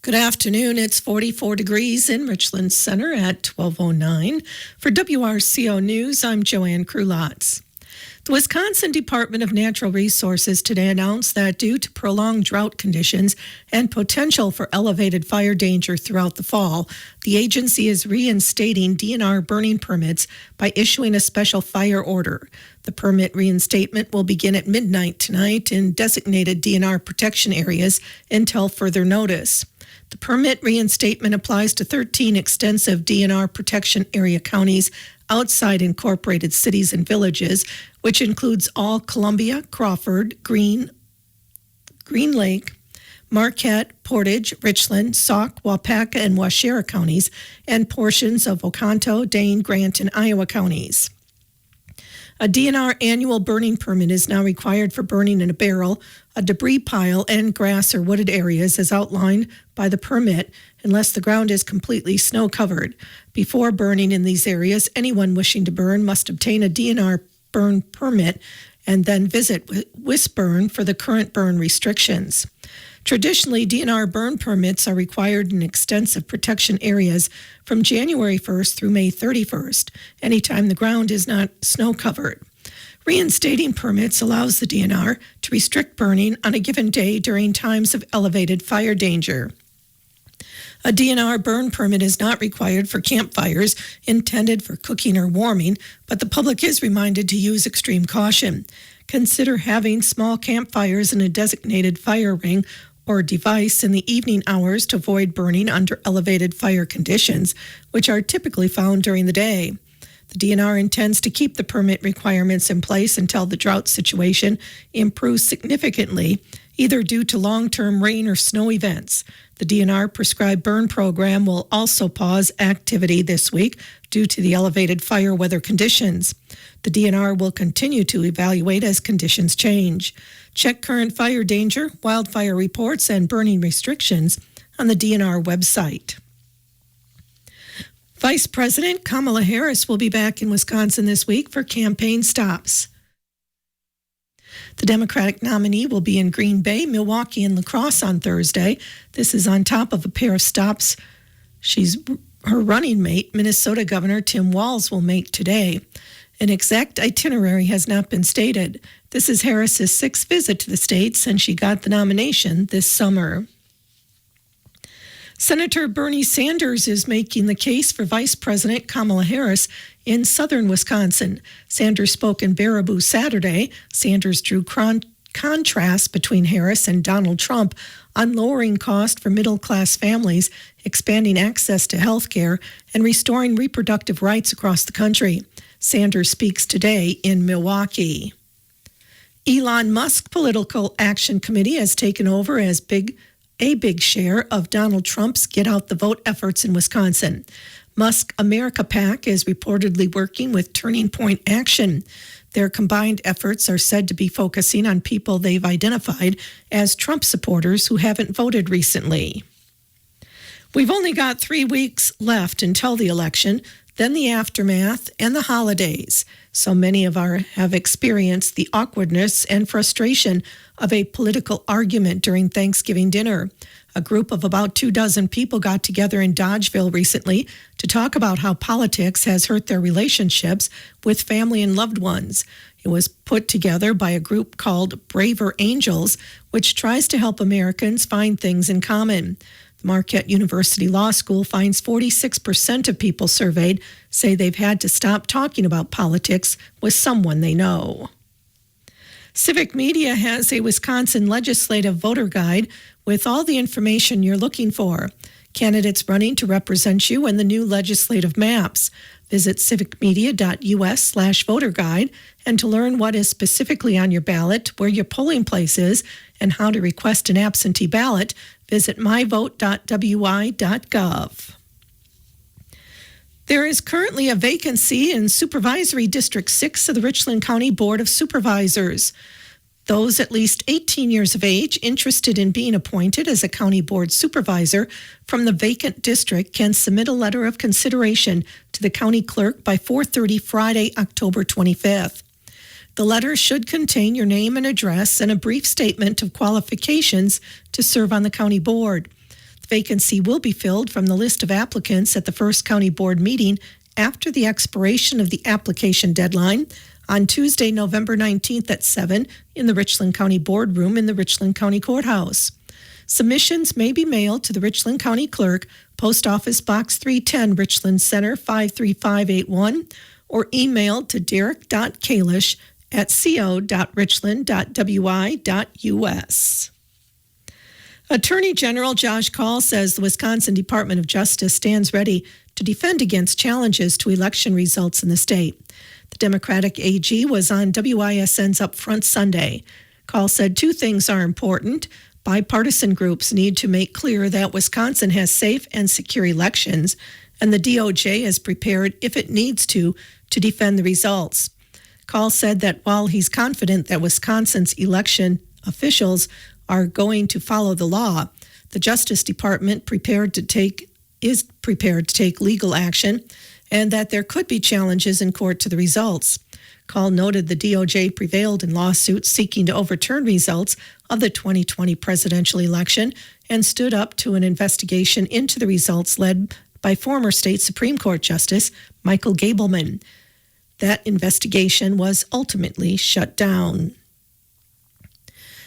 Good afternoon. It's 44 degrees in Richland Center at 12:09. For WRCO News, I'm Joanne Krulotz. The Wisconsin Department of Natural Resources today announced that due to prolonged drought conditions and potential for elevated fire danger throughout the fall, the agency is reinstating DNR burning permits by issuing a special fire order. The permit reinstatement will begin at midnight tonight in designated DNR protection areas until further notice. The permit reinstatement applies to 13 extensive DNR protection area counties outside incorporated cities and villages, which includes all Columbia, Crawford, Green Lake, Marquette, Portage, Richland, Sauk, Waupaca, and Waushara counties, and portions of Oconto, Dane, Grant, and Iowa counties. A DNR annual burning permit is now required for burning in a barrel, a debris pile, and grass or wooded areas as outlined by the permit, unless the ground is completely snow-covered. Before burning in these areas, anyone wishing to burn must obtain a DNR burn permit and then visit WISBurn for the current burn restrictions. Traditionally, DNR burn permits are required in extensive protection areas from January 1st through May 31st, anytime the ground is not snow-covered. Reinstating permits allows the DNR to restrict burning on a given day during times of elevated fire danger. A DNR burn permit is not required for campfires intended for cooking or warming, but the public is reminded to use extreme caution. Consider having small campfires in a designated fire ring or device in the evening hours to avoid burning under elevated fire conditions, which are typically found during the day. The DNR intends to keep the permit requirements in place until the drought situation improves significantly, either due to long-term rain or snow events. The DNR prescribed burn program will also pause activity this week due to the elevated fire weather conditions. The DNR will continue to evaluate as conditions change. Check current fire danger, wildfire reports, and burning restrictions on the DNR website. Vice President Kamala Harris will be back in Wisconsin this week for campaign stops. The Democratic nominee will be in Green Bay, Milwaukee, and La Crosse on Thursday. This is on top of a pair of stops her running mate, Minnesota Governor Tim Walz, will make today. An exact itinerary has not been stated. This is Harris's sixth visit to the state since she got the nomination this summer. Senator Bernie Sanders is making the case for Vice President Kamala Harris in southern Wisconsin. Sanders spoke in Baraboo Saturday. Sanders drew contrast between Harris and Donald Trump on lowering costs for middle-class families, expanding access to health care, and restoring reproductive rights across the country. Sanders speaks today in Milwaukee. Elon Musk Political Action Committee has taken over as a big share of Donald Trump's Get Out the Vote efforts in Wisconsin. Musk America PAC is reportedly working with Turning Point Action. Their combined efforts are said to be focusing on people they've identified as Trump supporters who haven't voted recently. We've only got 3 weeks left until the election, then the aftermath and the holidays. So many have experienced the awkwardness and frustration of a political argument during Thanksgiving dinner. A group of about 24 people got together in Dodgeville recently to talk about how politics has hurt their relationships with family and loved ones. It was put together by a group called Braver Angels, which tries to help Americans find things in common. The Marquette University Law School finds 46% of people surveyed say they've had to stop talking about politics with someone they know. Civic Media has a Wisconsin legislative voter guide with all the information you're looking for. Candidates running to represent you and the new legislative maps. Visit civicmedia.us/voter guide and to learn what is specifically on your ballot, where your polling place is, and how to request an absentee ballot, visit myvote.wi.gov. There is currently a vacancy in Supervisory District 6 of the Richland County Board of Supervisors. Those at least 18 years of age interested in being appointed as a county board supervisor from the vacant district can submit a letter of consideration to the county clerk by 4:30 Friday, October 25th. The letter should contain your name and address and a brief statement of qualifications to serve on the county board. The Vacancy will be filled from the list of applicants at the first county board meeting after the expiration of the application deadline on Tuesday, November 19th at 7 in the Richland County Boardroom in the Richland County Courthouse. Submissions may be mailed to the Richland County Clerk, Post Office Box 310, Richland Center 53581, or emailed to derek.kalish@co.richland.wi.us. Attorney General Josh Kaul says the Wisconsin Department of Justice stands ready to defend against challenges to election results in the state. The Democratic AG was on WISN's Upfront Sunday. Kaul said two things are important. Bipartisan groups need to make clear that Wisconsin has safe and secure elections, and the DOJ is prepared, if it needs to defend the results. Kaul said that while he's confident that Wisconsin's election officials are going to follow the law, the Justice Department is prepared to take legal action, and that there could be challenges in court to the results. Kaul noted the DOJ prevailed in lawsuits seeking to overturn results of the 2020 presidential election and stood up to an investigation into the results led by former state Supreme Court Justice Michael Gableman. That investigation was ultimately shut down.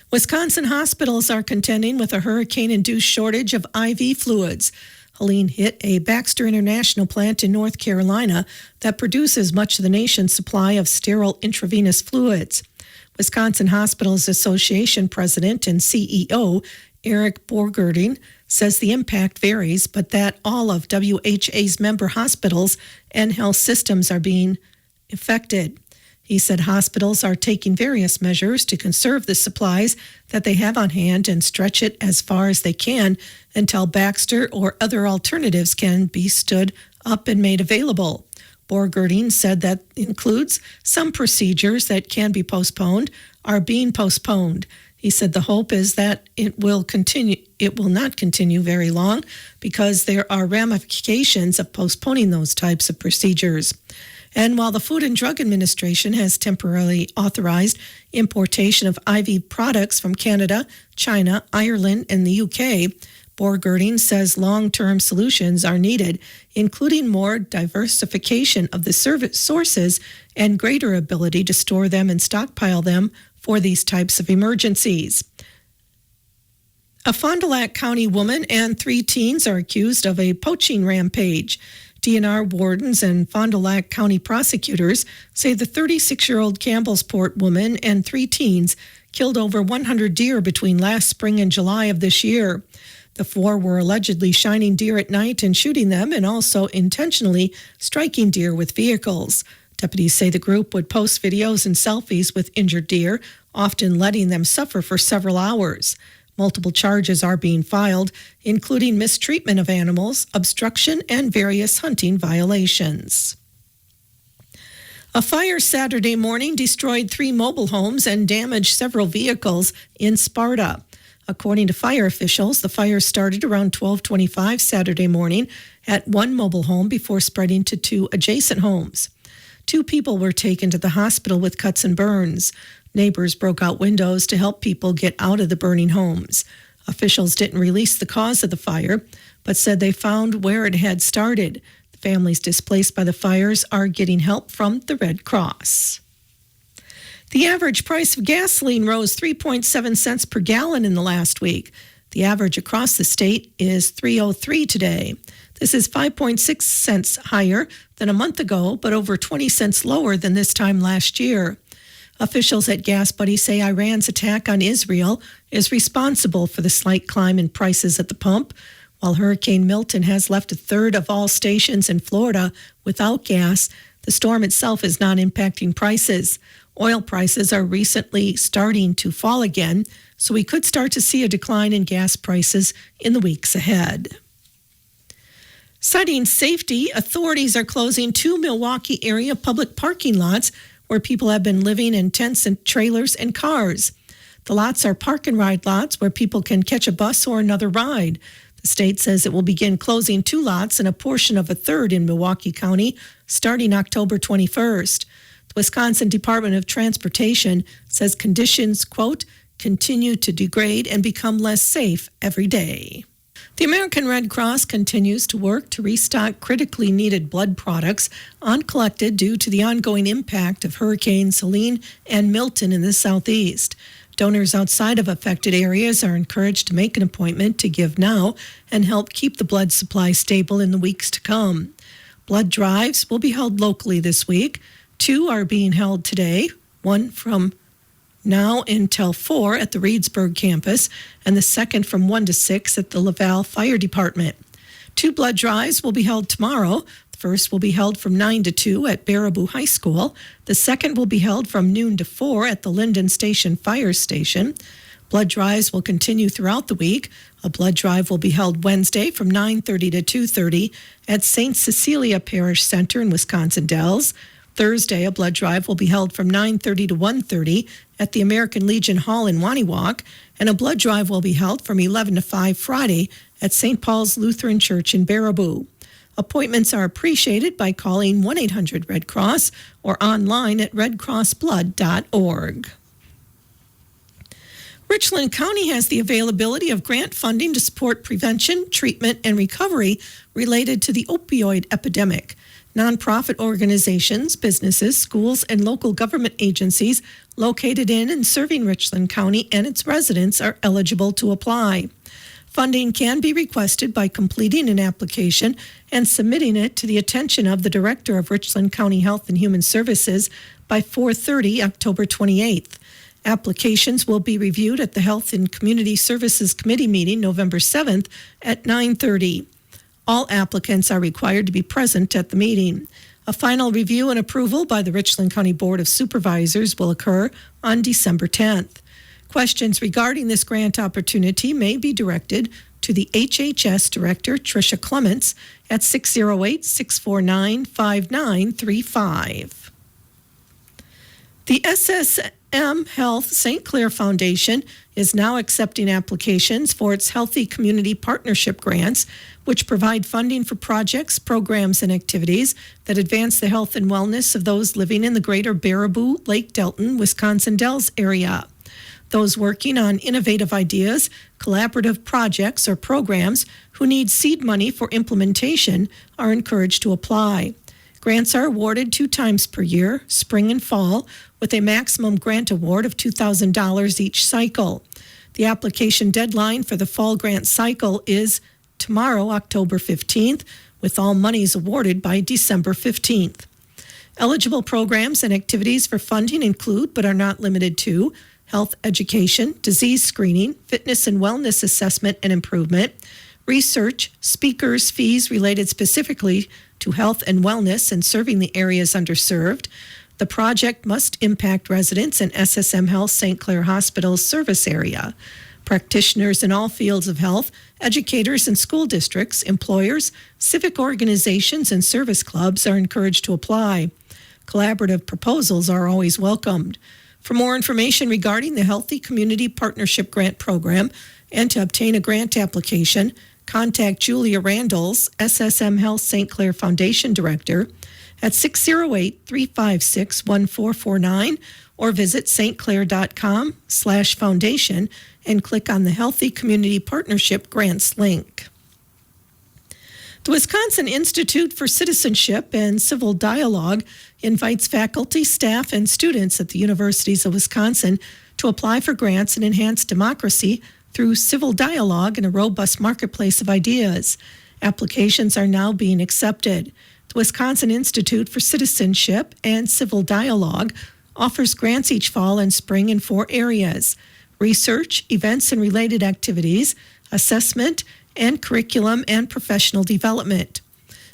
Wisconsin hospitals are contending with a hurricane-induced shortage of IV fluids. Helene hit a Baxter International plant in North Carolina that produces much of the nation's supply of sterile intravenous fluids. Wisconsin Hospitals Association President and CEO Eric Borgerding says the impact varies, but that all of WHA's member hospitals and health systems are being affected. He said hospitals are taking various measures to conserve the supplies that they have on hand and stretch it as far as they can until Baxter or other alternatives can be stood up and made available. Borgerding said that includes some procedures that can be postponed are being postponed. He said the hope is that it will not continue very long because there are ramifications of postponing those types of procedures. And while the Food and Drug Administration has temporarily authorized importation of IV products from Canada, China, Ireland, and the UK, Borgerding says long-term solutions are needed, including more diversification of the service sources and greater ability to store them and stockpile them for these types of emergencies. A Fond du Lac County woman and 3 teens are accused of a poaching rampage. DNR wardens and Fond du Lac County prosecutors say the 36-year-old Campbellsport woman and 3 teens killed over 100 deer between last spring and July of this year. The 4 were allegedly shining deer at night and shooting them, and also intentionally striking deer with vehicles. Deputies say the group would post videos and selfies with injured deer, often letting them suffer for several hours. Multiple charges are being filed, including mistreatment of animals, obstruction, and various hunting violations. A fire Saturday morning destroyed 3 mobile homes and damaged several vehicles in Sparta. According to fire officials, the fire started around 12:25 Saturday morning at one mobile home before spreading to 2 adjacent homes. 2 people were taken to the hospital with cuts and burns. Neighbors broke out windows to help people get out of the burning homes. Officials didn't release the cause of the fire, but said they found where it had started. The families displaced by the fires are getting help from the Red Cross. The average price of gasoline rose 3.7 cents per gallon in the last week. The average across the state is $3.03 today. This is 5.6 cents higher than a month ago, but over 20 cents lower than this time last year. Officials at Gas Buddy say Iran's attack on Israel is responsible for the slight climb in prices at the pump. While Hurricane Milton has left a third of all stations in Florida without gas, the storm itself is not impacting prices. Oil prices are recently starting to fall again, so we could start to see a decline in gas prices in the weeks ahead. Citing safety, authorities are closing 2 Milwaukee area public parking lots where people have been living in tents and trailers and cars. The lots are park and ride lots where people can catch a bus or another ride. The state says it will begin closing 2 lots and a portion of a third in Milwaukee County starting October 21st. The Wisconsin Department of Transportation says conditions, quote, continue to degrade and become less safe every day. The American Red Cross continues to work to restock critically needed blood products uncollected due to the ongoing impact of Hurricanes Helene and Milton in the southeast. Donors outside of affected areas are encouraged to make an appointment to give now and help keep the blood supply stable in the weeks to come. Blood drives will be held locally this week. 2 are being held today, one from now until 4 at the Reedsburg campus, and the second from 1 to 6 at the Laval Fire Department. 2 blood drives will be held tomorrow. The first will be held from 9 to 2 at Baraboo High School. The second will be held from noon to 4 at the Linden Station Fire Station. Blood drives will continue throughout the week. A blood drive will be held Wednesday from 9:30 to 2:30 at St. Cecilia Parish Center in Wisconsin Dells. Thursday, a blood drive will be held from 9:30 to 1:30 at the American Legion Hall in Waniwak, and a blood drive will be held from 11 to 5 Friday at St. Paul's Lutheran Church in Baraboo. Appointments are appreciated by calling 1-800-RED-CROSS or online at redcrossblood.org. Richland County has the availability of grant funding to support prevention, treatment, and recovery related to the opioid epidemic. Nonprofit organizations, businesses, schools, and local government agencies located in and serving Richland County and its residents are eligible to apply. Funding can be requested by completing an application and submitting it to the attention of the Director of Richland County Health and Human Services by 4:30 October 28th. Applications will be reviewed at the Health and Community Services Committee meeting November 7th at 9:30. All applicants are required to be present at the meeting. A final review and approval by the Richland County Board of Supervisors will occur on December 10th. Questions regarding this grant opportunity may be directed to the HHS Director, Tricia Clements, at 608-649-5935. The SSM Health St. Clair Foundation is now accepting applications for its Healthy Community Partnership grants, which provide funding for projects, programs, and activities that advance the health and wellness of those living in the greater Baraboo, Lake Delton, Wisconsin Dells area. Those working on innovative ideas, collaborative projects, or programs who need seed money for implementation are encouraged to apply. Grants are awarded 2 times per year, spring and fall, with a maximum grant award of $2,000 each cycle. The application deadline for the fall grant cycle is tomorrow, October 15th, with all monies awarded by December 15th. Eligible programs and activities for funding include, but are not limited to, health education, disease screening, fitness and wellness assessment and improvement, research, speakers, fees related specifically to health and wellness and serving the areas underserved. The project must impact residents in SSM Health St. Clair Hospital's service area. Practitioners in all fields of health, educators in school districts, employers, civic organizations, and service clubs are encouraged to apply. Collaborative proposals are always welcomed. For more information regarding the Healthy Community Partnership Grant Program and to obtain a grant application, contact Julia Randalls, SSM Health St. Clair Foundation Director, at 608-356-1449 or visit stclair.com/foundation and click on the Healthy Community Partnership Grants link. The Wisconsin Institute for Citizenship and Civil Dialogue invites faculty, staff, and students at the universities of Wisconsin to apply for grants and enhance democracy through civil dialogue and a robust marketplace of ideas. Applications are now being accepted. The Wisconsin Institute for Citizenship and Civil Dialogue offers grants each fall and spring in 4 areas: research, events and related activities, assessment, and curriculum and professional development.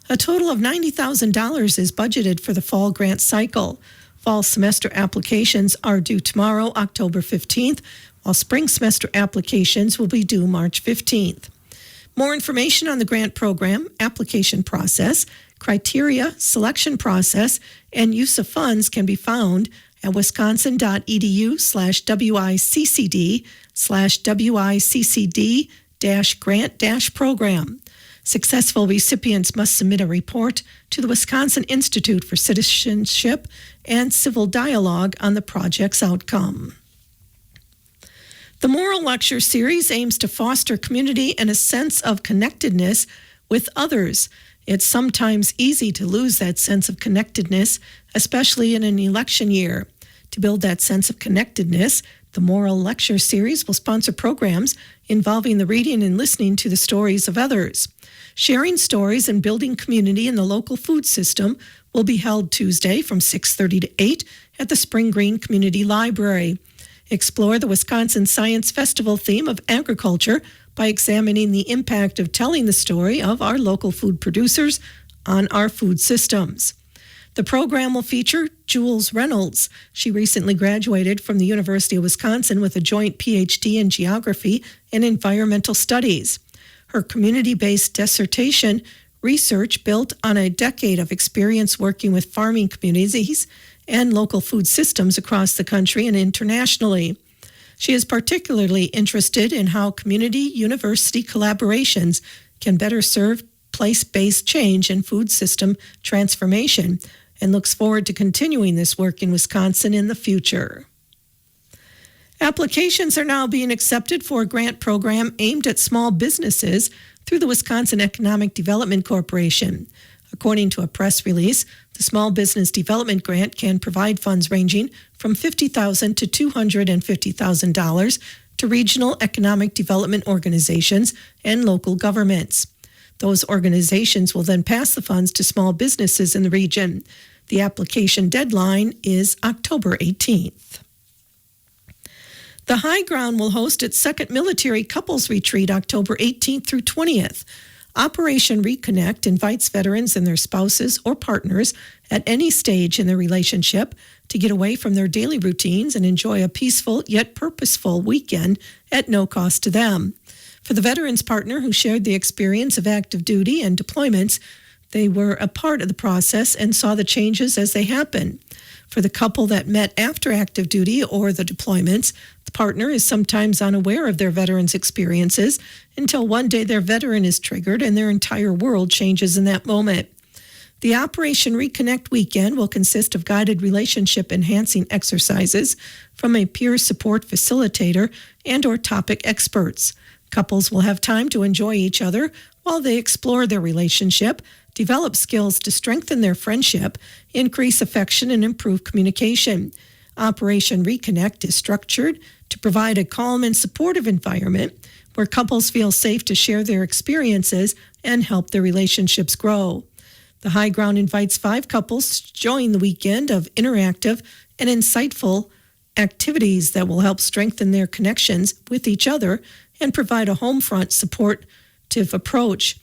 A total of $90,000 is budgeted for the fall grant cycle. Fall semester applications are due tomorrow, October 15th, while spring semester applications will be due March 15th. More information on the grant program, application process, criteria, selection process, and use of funds can be found at wisconsin.edu/WICCD/grant-program. Successful recipients must submit a report to the Wisconsin Institute for Citizenship and Civil Dialogue on the project's outcome. The Moral Lecture Series aims to foster community and a sense of connectedness with others. It's sometimes easy to lose that sense of connectedness, especially in an election year. To build that sense of connectedness, the Moral Lecture Series will sponsor programs involving the reading and listening to the stories of others. Sharing stories and building community in the local food system will be held Tuesday from 6:30 to 8 at the Spring Green Community Library. Explore the Wisconsin Science Festival theme of agriculture by examining the impact of telling the story of our local food producers on our food systems. The program will feature Jules Reynolds. She recently graduated from the University of Wisconsin with a joint PhD in geography and environmental studies. Her community-based dissertation research built on a decade of experience working with farming communities and local food systems across the country and internationally. She is particularly interested in how community-university collaborations can better serve place-based change and food system transformation, and looks forward to continuing this work in Wisconsin in the future. Applications are now being accepted for a grant program aimed at small businesses through the Wisconsin Economic Development Corporation. According to a press release, the Small Business Development Grant can provide funds ranging from $50,000 to $250,000 to regional economic development organizations and local governments. Those organizations will then pass the funds to small businesses in the region. The application deadline is October 18th. The High Ground will host its second military couples retreat October 18th through 20th. Operation Reconnect invites veterans and their spouses or partners at any stage in their relationship to get away from their daily routines and enjoy a peaceful yet purposeful weekend at no cost to them. For the veterans partner who shared the experience of active duty and deployments, they were a part of the process and saw the changes as they happened. For the couple that met after active duty or the deployments, the partner is sometimes unaware of their veterans' experiences until one day their veteran is triggered and their entire world changes in that moment. The Operation Reconnect weekend will consist of guided relationship-enhancing exercises from a peer support facilitator and/or topic experts. Couples will have time to enjoy each other while they explore their relationship, develop skills to strengthen their friendship, increase affection, and improve communication. Operation Reconnect is structured to provide a calm and supportive environment where couples feel safe to share their experiences and help their relationships grow. The High Ground invites 5 couples to join the weekend of interactive and insightful activities that will help strengthen their connections with each other and provide a home front supportive approach.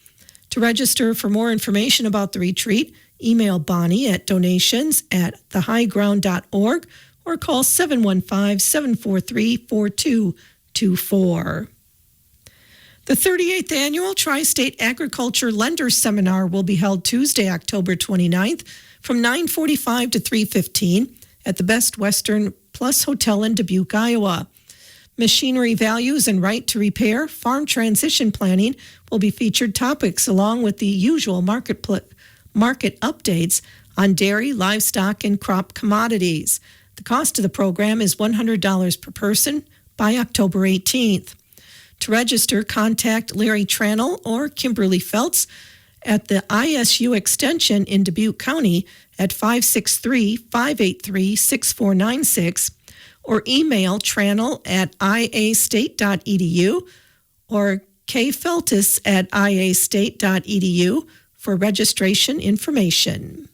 To register for more information about the retreat, email Bonnie at donations@thehighground.org or call 715-743-4224. The 38th Annual Tri-State Agriculture Lenders Seminar will be held Tuesday, October 29th from 9:45 to 3:15 at the Best Western Plus Hotel in Dubuque, Iowa. Machinery values and right to repair, farm transition planning will be featured topics along with the usual market updates on dairy, livestock, and crop commodities. The cost of the program is $100 per person by October 18th. To register, contact Larry Trannell or Kimberly Feltz at the ISU Extension in Dubuque County at 563-583-6496 or email trannell@iastate.edu or kfeltis@iastate.edu for registration information.